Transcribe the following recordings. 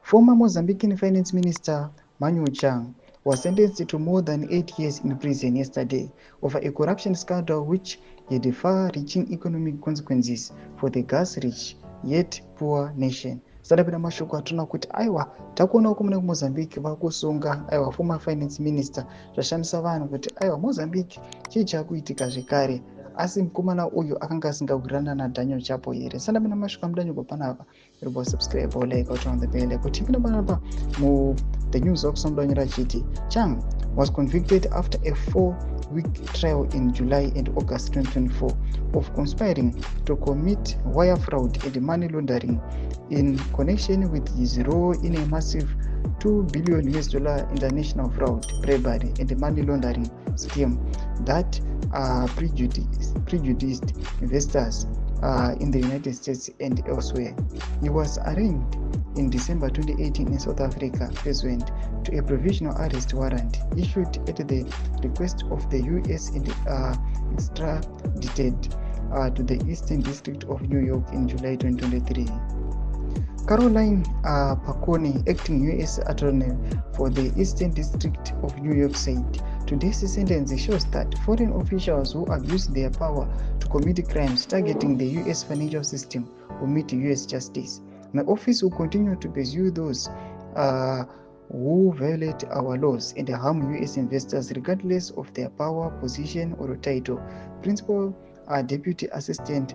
Former Mozambican Finance Minister Manuel Chang was sentenced to more than 8 years in prison yesterday over a corruption scandal which had far-reaching economic consequences for the gas-rich yet poor nation. Sadapera mashoko atona kuti aiwa takuona uko mune Mozambique vakusunga aiwa former finance minister zvashamisa vanhu kuti aiwa Mozambique chii chakuitika zvekare asi mukomana uyu akanga asingawirirana naDaniel Chapo here. Sadapera mashoko amudanyogwa panapa ribwa subscribe or like out on the bell kuti ipinda panapa mu the news okusomudanyira chiti Chang was convicted after a 4-week trial in July and August 2024 of conspiring to commit wire fraud and money laundering in connection with his role in a massive $2 billion international fraud, bribery, and money laundering scheme that prejudiced investors in the United States and elsewhere. He was arraigned in December 2018 in South Africa, pursuant to a provisional arrest warrant issued at the request of the US and extradited to the Eastern District of New York in July 2023. Caroline Paconi, acting U.S. Attorney for the Eastern District of New York, said today's sentence shows that foreign officials who abuse their power to commit crimes targeting the U.S. financial system will meet U.S. justice. My office will continue to pursue those who violate our laws and harm U.S. investors regardless of their power, position, or title. Principal Deputy Assistant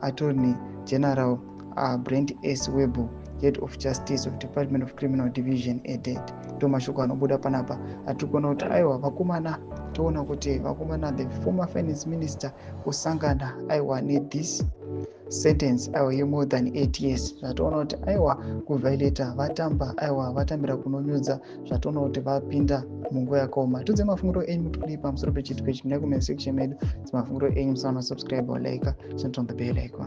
Attorney General Brent S. Webu, Head of Justice of Department of Criminal Division, added. Tomashoko anobuda panapa atikona kuti aiwa vakomana toona kuti vakomana the former finance minister kusangana aiwa this sentence aiwa more than 8 years zvatoona kuti aiwa kuviolata vatamba aiwa vatambira kunonyudza zvatoona kuti vapinda munguva yakaoma. Tudze mafungiro enyu mutikuli pamusoro pechitiko ichi mune comment section medu. Mafungiro enyu musana subscribe or like, turn on the bell icon.